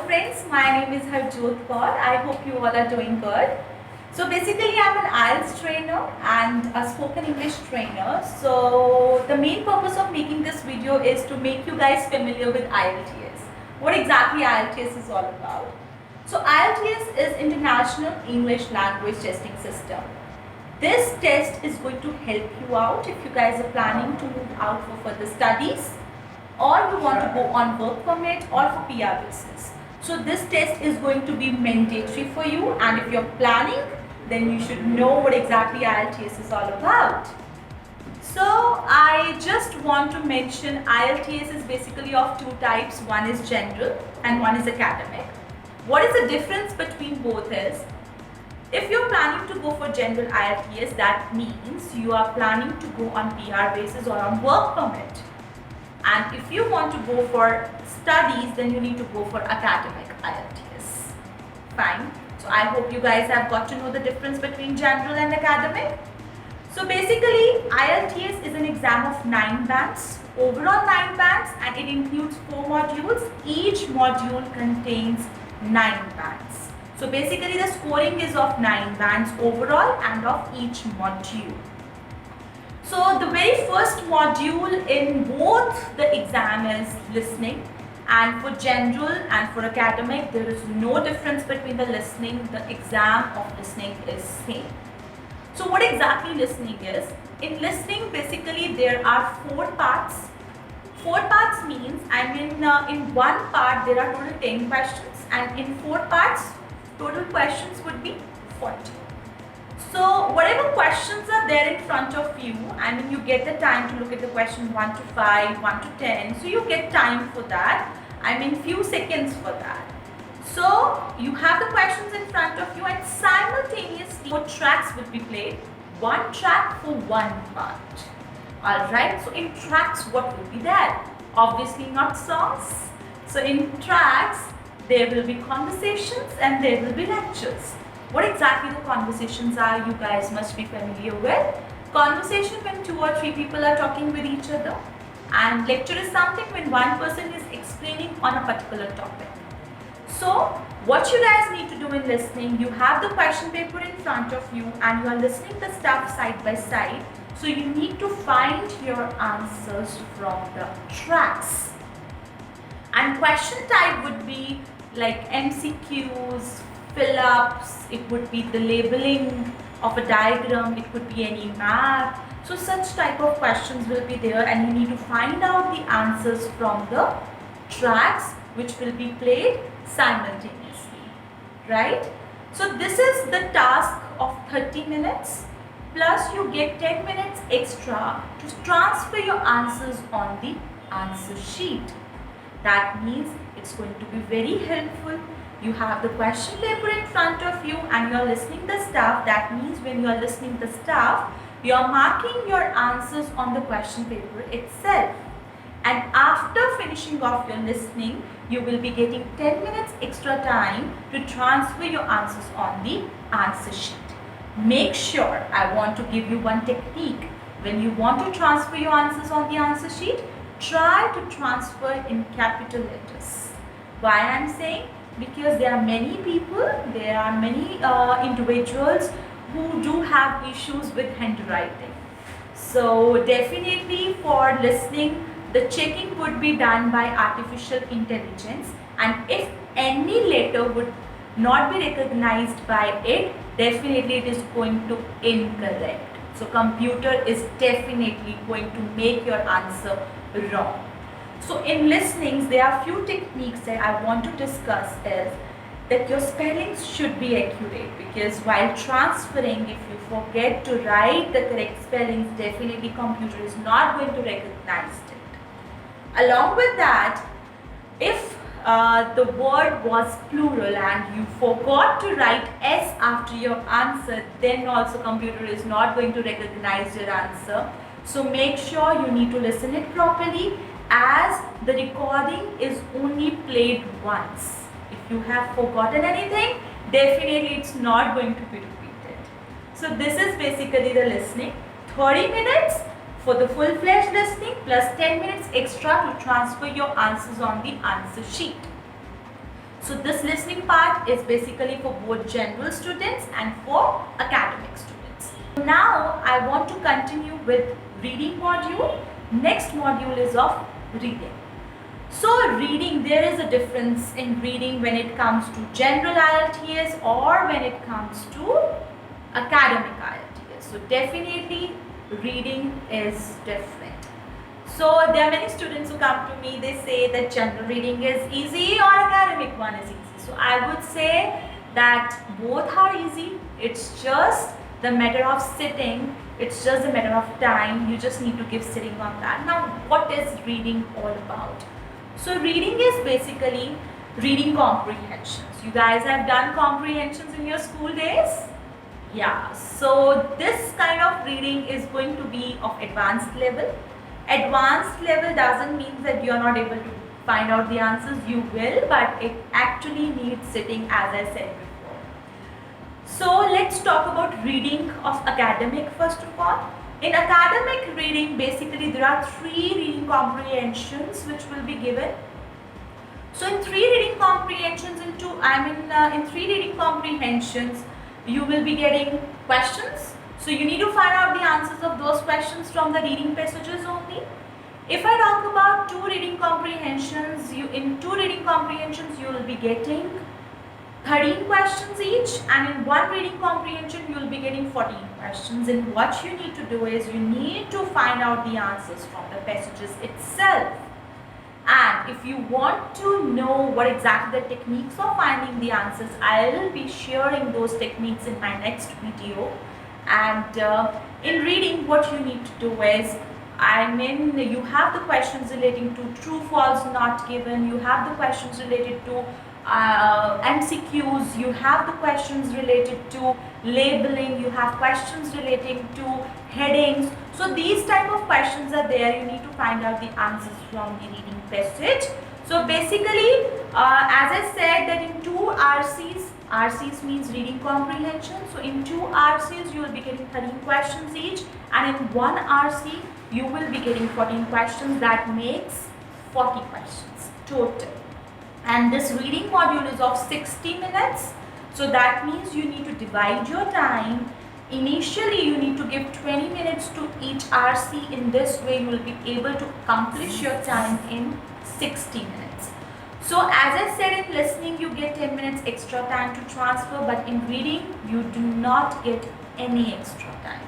friends, my name is Harjot Kaur. I hope you all are doing good. So basically I'm an IELTS trainer and a spoken English trainer. So the main purpose of making this video is to make you guys familiar with IELTS. What exactly IELTS is all about. So IELTS is International English Language Testing System. This test is going to help you out if you guys are planning to move out for further studies, or you want to go on work permit or for PR basis. So this test is going to be mandatory for you, and if you're planning, then you should know what exactly IELTS is all about. So I just want to mention IELTS is basically of two types. One is general and one is academic. What is the difference between both is, if you're planning to go for general IELTS, that means you are planning to go on PR basis or on work permit. And if you want to go for studies, then you need to go for academic IELTS. Fine. So I hope you guys have got to know the difference between general and academic. So basically, IELTS is an exam of 9 bands, overall 9 bands, and it includes 4 modules. Each module contains 9 bands. So basically, the scoring is of 9 bands overall and of each module. So the very first module in both the exam is listening, and for general and for academic there is no difference between the listening. The exam of listening is same. So what exactly listening is? In listening, basically there are 4 parts. 4 parts means, in one part there are total 10 questions, and in 4 parts total questions would be 40. So whatever questions are there in front of you, you get the time to look at the question 1 to 5, 1 to 10. So you get time for that. Few seconds for that. So you have the questions in front of you, and simultaneously 4 tracks will be played. 1 track for 1 part. Alright, so in tracks what will be there? Obviously not songs. So in tracks there will be conversations and there will be lectures. What exactly the conversations are, you guys must be familiar with. Conversation when 2 or 3 people are talking with each other, and lecture is something when one person is explaining on a particular topic. So what you guys need to do in listening, you have the question paper in front of you and you are listening the stuff side by side. So you need to find your answers from the tracks. And question type would be like MCQs, fill-ups, it would be the labeling of a diagram, it could be any map. So such type of questions will be there, and you need to find out the answers from the tracks which will be played simultaneously, right? So this is the task of 30 minutes, plus you get 10 minutes extra to transfer your answers on the answer sheet. That means it's going to be very helpful. You have the question paper in front of you and you are listening the stuff. That means when you are listening the stuff, you are marking your answers on the question paper itself. And after finishing off your listening, you will be getting 10 minutes extra time to transfer your answers on the answer sheet. Make sure, I want to give you one technique. When you want to transfer your answers on the answer sheet, try to transfer in capital letters. Why I am saying? Because there are many people, there are many individuals who do have issues with handwriting. So definitely for listening, the checking would be done by artificial intelligence, and if any letter would not be recognized by it, definitely it is going to incorrect. So computer is definitely going to make your answer wrong. So in listenings, there are few techniques that I want to discuss is that your spellings should be accurate, because while transferring, if you forget to write the correct spellings, definitely computer is not going to recognize it. Along with that, if the word was plural and you forgot to write S after your answer, then also computer is not going to recognize your answer. So make sure you need to listen it properly, as the recording is only played once. If you have forgotten anything, definitely it's not going to be repeated. So this is basically the listening. 30 minutes for the full-fledged listening plus 10 minutes extra to transfer your answers on the answer sheet. So this listening part is basically for both general students and for academic students. Now I want to continue with reading module. Next module is of reading. So reading, there is a difference in reading when it comes to general IELTS or when it comes to academic IELTS. So definitely reading is different. So there are many students who come to me, they say that general reading is easy or academic one is easy. So I would say that both are easy. It's just the matter of sitting. It's just a matter of time. You just need to give sitting on that. Now, what is reading all about? So reading is basically reading comprehensions. You guys have done comprehensions in your school days? Yeah. So this kind of reading is going to be of advanced level. Advanced level doesn't mean that you are not able to find out the answers. You will, but it actually needs sitting, as I said before. So let's talk about reading of academic first of all. In academic reading, basically there are 3 reading comprehensions which will be given. So in 3 reading comprehensions, in 3 reading comprehensions, you will be getting questions. So you need to find out the answers of those questions from the reading passages only. If I talk about 2 reading comprehensions, in 2 reading comprehensions you will be getting 13 questions each, and in 1 reading comprehension you will be getting 14 questions. And what you need to do is you need to find out the answers from the passages itself. And if you want to know what exactly the techniques of finding the answers, I will be sharing those techniques in my next video. And in reading, what you need to do is, you have the questions relating to true, false, not given. You have the questions related to MCQs. You have the questions related to labeling. You have questions relating to headings. So these type of questions are there. You need to find out the answers from the reading passage. So basically, as I said that in 2 RCs means reading comprehension. So in 2 RCs you will be getting 13 questions each, and in 1 RC you will be getting 14 questions. That makes 40 questions total. And this reading module is of 60 minutes. So that means you need to divide your time. Initially you need to give 20 minutes to each RC. In this way you will be able to accomplish your time in 60 minutes. So as I said, in listening you get 10 minutes extra time to transfer, but in reading you do not get any extra time.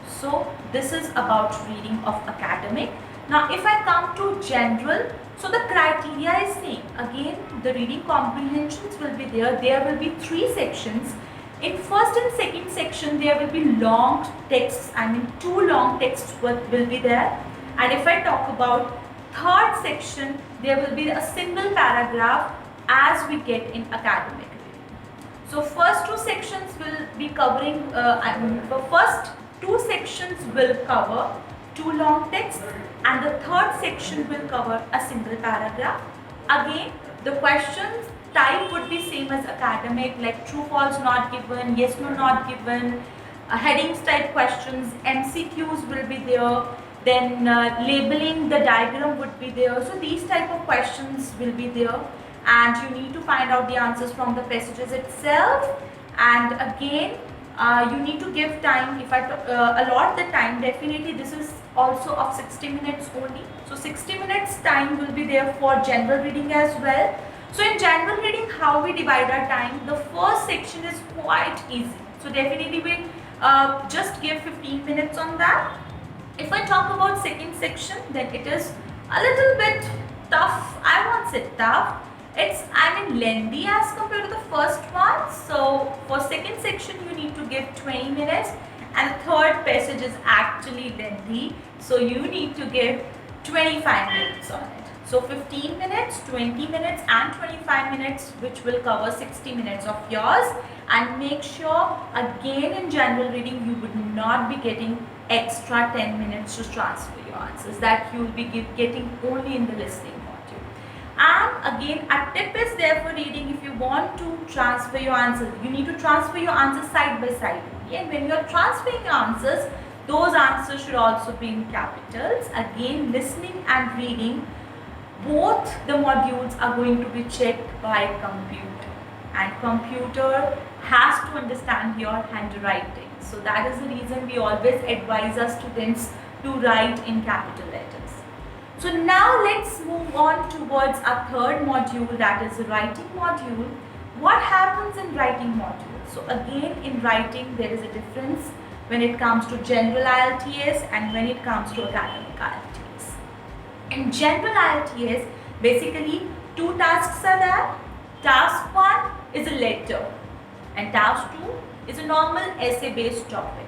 So this is about reading of academic. Now if I come to general, so the criteria is same. Again, the reading comprehensions will be there. There will be 3 sections. In first and second section there will be long texts. 2 long texts will be there. And if I talk about third section, there will be a single paragraph as we get in academic reading. So first 2 sections will be covering, the first 2 sections will cover 2 long texts, and the third section will cover a single paragraph. Again, the questions type would be same as academic, like true, false, not given, yes, no, not given, headings type questions, MCQs will be there. Then labeling, the diagram would be there. So these type of questions will be there, and you need to find out the answers from the passages itself. And again, you need to give time. If I allot the time, definitely this is also of 60 minutes only. So 60 minutes time will be there for general reading as well. So in general reading, how we divide our time, the first section is quite easy. So definitely we just give 15 minutes on that. If I talk about second section, then it is a little bit tough. I won't say tough. It's lengthy as compared to the first one. So for second section you need to give 20 minutes, and the third passage is actually lengthy. So you need to give 25 minutes on it. So 15 minutes, 20 minutes and 25 minutes, which will cover 60 minutes of yours. And make sure again in general reading you would not be getting extra 10 minutes to transfer your answers. That you will be getting only in the listening module. And again, a tip is there for reading. If you want to transfer your answers, you need to transfer your answers side by side. And when you are transferring your answers, those answers should also be in capitals. Again, listening and reading, both the modules are going to be checked by computer, and computer has to understand your handwriting. So that is the reason we always advise our students to write in capital letters. So now let's move on towards our third module, that is the writing module. What happens in writing module? So again, in writing there is a difference when it comes to general IELTS and when it comes to academic IELTS. In general IELTS, basically two tasks are there. Task 1 is a letter and task 2 is a normal essay based topic.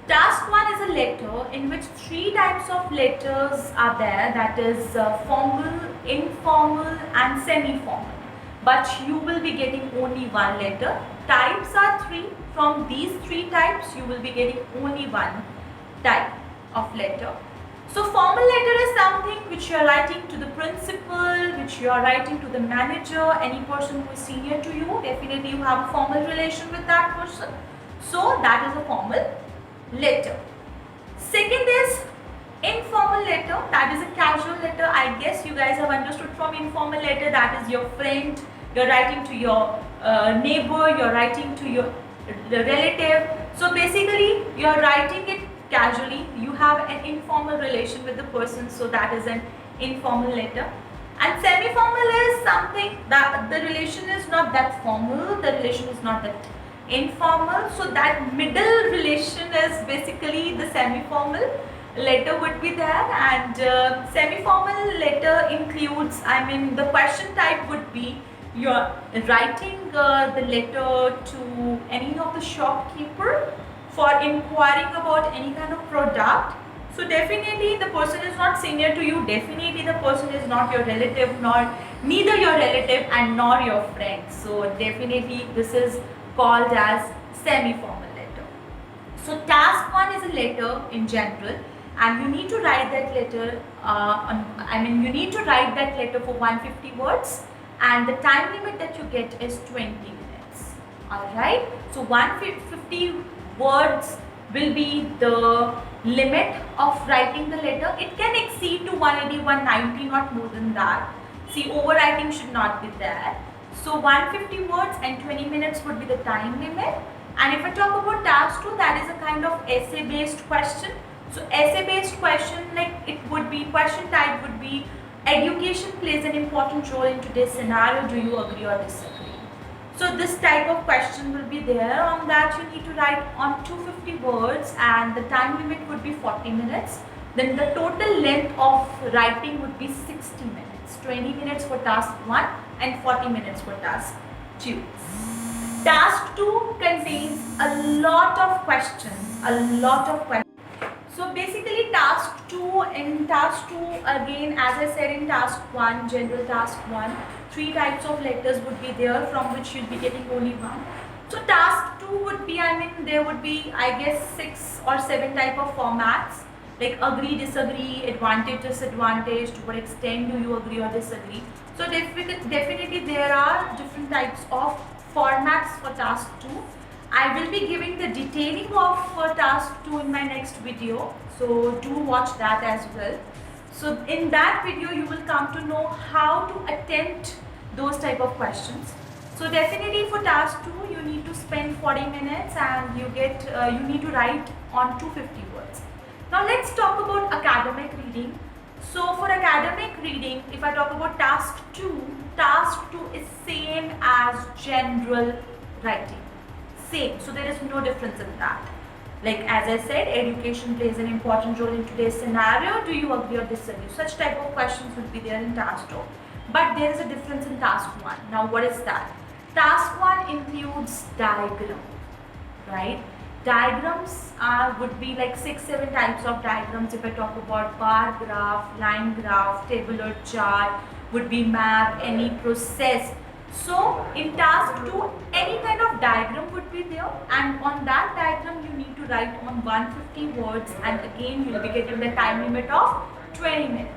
Task 1 is a letter in which 3 types of letters are there, that is formal, informal and semi-formal. But you will be getting only one letter. Types are 3. From these 3 types, you will be getting only one type of letter. So formal letter is something which you are writing to the principal, which you are writing to the manager, any person who is senior to you. Definitely you have a formal relation with that person. So that is a formal letter. Second is informal letter, that is a casual letter. I guess you guys have understood from informal letter, that is your friend, you're writing to your neighbor, you're writing to your relative. So basically you're writing it casually, you have an informal relation with the person, so that is an informal letter. And semi-formal is something that the relation is not that formal, the relation is not that informal, so that middle relation is basically the semi-formal letter would be there. And semi-formal letter includes, the question type would be you're writing the letter to any of the shopkeeper for inquiring about any kind of product. So definitely the person is not senior to you, definitely the person is not your relative, neither your relative and nor your friend. So definitely this is called as semi-formal letter. So task 1 is a letter in general, and you need to write that letter you need to write that letter for 150 words, and the time limit that you get is 20 minutes. Alright, so 150 words will be the limit of writing the letter. It can exceed to 180, 190, not more than that. See, overwriting should not be there. So 150 words and 20 minutes would be the time limit. And if I talk about task 2, that is a kind of essay based question. So essay based question, like it would be, question type would be education plays an important role in today's scenario, do you agree or disagree? So this type of question will be there. On that you need to write on 250 words and the time limit would be 40 minutes. Then the total length of writing would be 60 minutes. 20 minutes for task 1 and 40 minutes for task 2. Task 2 contains a lot of questions, So basically task 2, again, as I said in task 1, general task 1, 3 types of letters would be there from which you'll be getting only one. So task 2 would be, there would be, I guess, 6 or 7 type of formats, like agree, disagree, advantage, disadvantage, to what extent do you agree or disagree. So definitely there are different types of formats for task 2. I will be giving the detailing of task 2 in my next video, so do watch that as well. So in that video you will come to know how to attempt those type of questions. So definitely for task 2 you need to spend 40 minutes and you need to write on 250 words. Now let's talk about academic reading. So for academic reading, if I talk about task 2 is same as general writing. Same, so there is no difference in that. Like as I said, education plays an important role in today's scenario, do you agree or disagree? Such type of questions would be there in task 2. But there is a difference in task 1. Now what is that? Task 1 includes diagram, right? Diagrams would be like 6-7 types of diagrams. If I talk about bar graph, line graph, tabular chart, would be map, any process. So in task 2, any kind of diagram would be there, and on that diagram you need to write on 150 words, and again you will be getting the time limit of 20 minutes.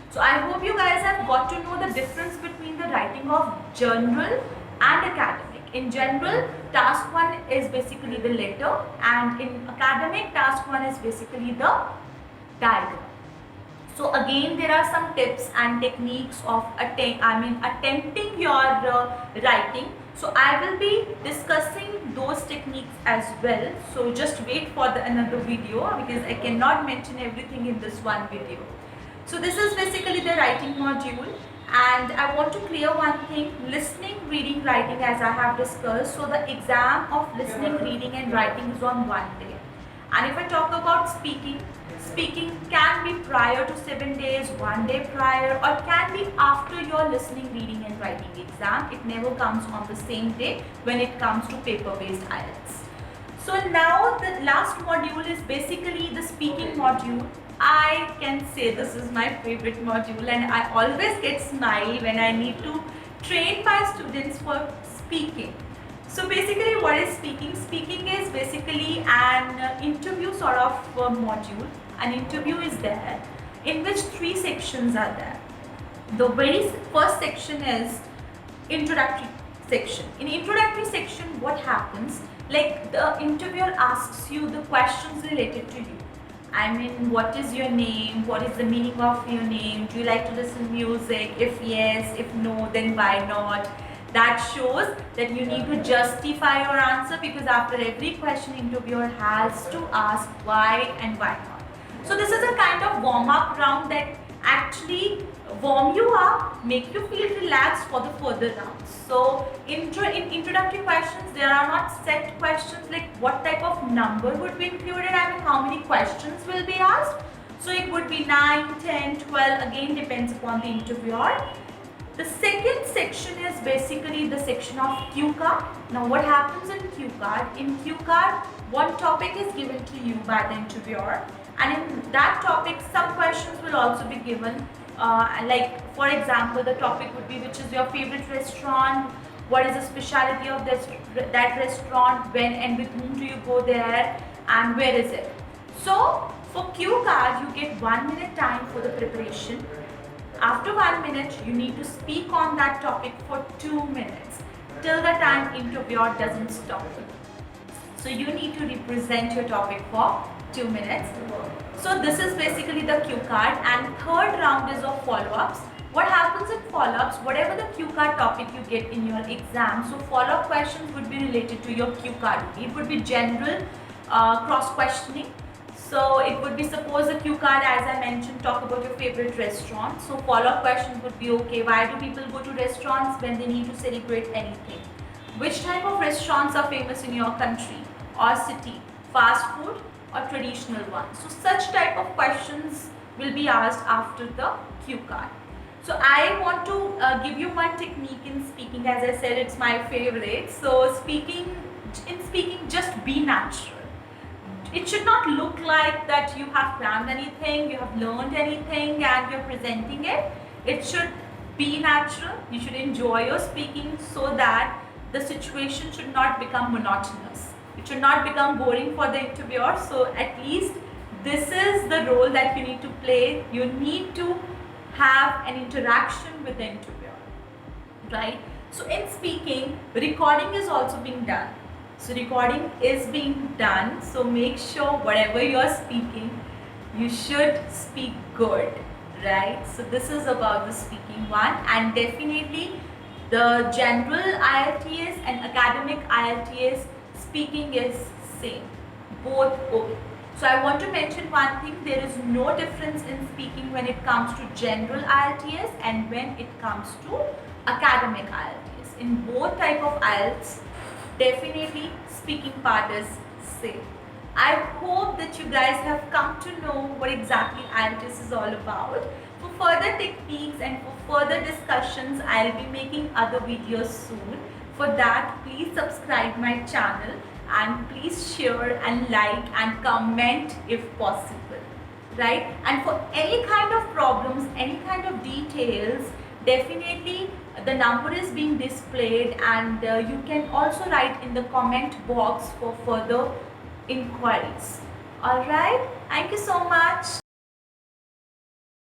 So I hope you guys have got to know the difference between the writing of general and academic. In general, task 1 is basically the letter, and in academic, task 1 is basically the diagram. So again, there are some tips and techniques of attempting your writing. So I will be discussing those techniques as well. So just wait for another video, because I cannot mention everything in this one video. So this is basically the writing module, and I want to clear one thing: listening, reading, writing, as I have discussed. So the exam of listening, reading and writing is on one day. And if I talk about speaking, speaking can be prior to 7 days, 1 day prior, or can be after your listening, reading and writing exam. It never comes on the same day when it comes to paper-based IELTS. So now the last module is basically the speaking module. I can say this is my favorite module, and I always get smile when I need to train my students for speaking. So basically, what is speaking? Speaking is basically an interview sort of module. An interview is there in which 3 sections are there. The very first section is introductory section. In introductory section, what happens? Like, the interviewer asks you the questions related to you. I mean, what is your name? What is the meaning of your name? Do you like to listen to music? If yes, if no, then why not? That shows that you need to justify your answer, because after every question, interviewer has to ask why and why not. So this is a kind of warm-up round that actually warm you up, make you feel relaxed for the further rounds. So in introductory questions, there are not set questions like what type of number would be included, I mean how many questions will be asked. So it would be 9, 10, 12, again depends upon the interviewer. The second section is basically the section of cue card. Now what happens in cue card? In cue card, one topic is given to you by the interviewer, and in that topic some questions will also be given. Like for example, the topic would be which is your favorite restaurant, what is the specialty of that restaurant, when and with whom do you go there, and where is it. So for cue card, you get 1 minute time for the preparation. After 1 minute, you need to speak on that topic for 2 minutes till the time interviewer doesn't stop you. So you need to represent your topic for 2 minutes. So this is basically the cue card, and third round is of follow-ups. What happens in follow-ups? Whatever the cue card topic you get in your exam, so follow-up questions would be related to your cue card. It would be general cross-questioning. So it would be, suppose the cue card, as I mentioned, talk about your favorite restaurant. So follow-up question would be, okay, why do people go to restaurants when they need to celebrate anything? Which type of restaurants are famous in your country or city? Fast food or traditional ones? So such type of questions will be asked after the cue card. So I want to give you one technique in speaking. As I said, it's my favorite. So in speaking, just be natural. It should not look like that you have planned anything, you have learned anything and you're presenting it. It should be natural. You should enjoy your speaking so that the situation should not become monotonous. It should not become boring for the interviewer. So at least this is the role that you need to play. You need to have an interaction with the interviewer, right? So in speaking, recording is also being done. So recording is being done, so make sure whatever you are speaking, you should speak good, right? So this is about the speaking one, and definitely the general IELTS and academic IELTS speaking is same, both okay. So I want to mention one thing: there is no difference in speaking when it comes to general IELTS and when it comes to academic IELTS. In both type of IELTS, definitely speaking part is same. I hope that you guys have come to know what exactly IELTS is all about. For further techniques and for further discussions, I'll be making other videos soon. For that, please subscribe my channel and please share and like and comment if possible, right? And for any kind of problems, any kind of details, definitely the number is being displayed, and you can also write in the comment box for further inquiries. Alright, thank you so much.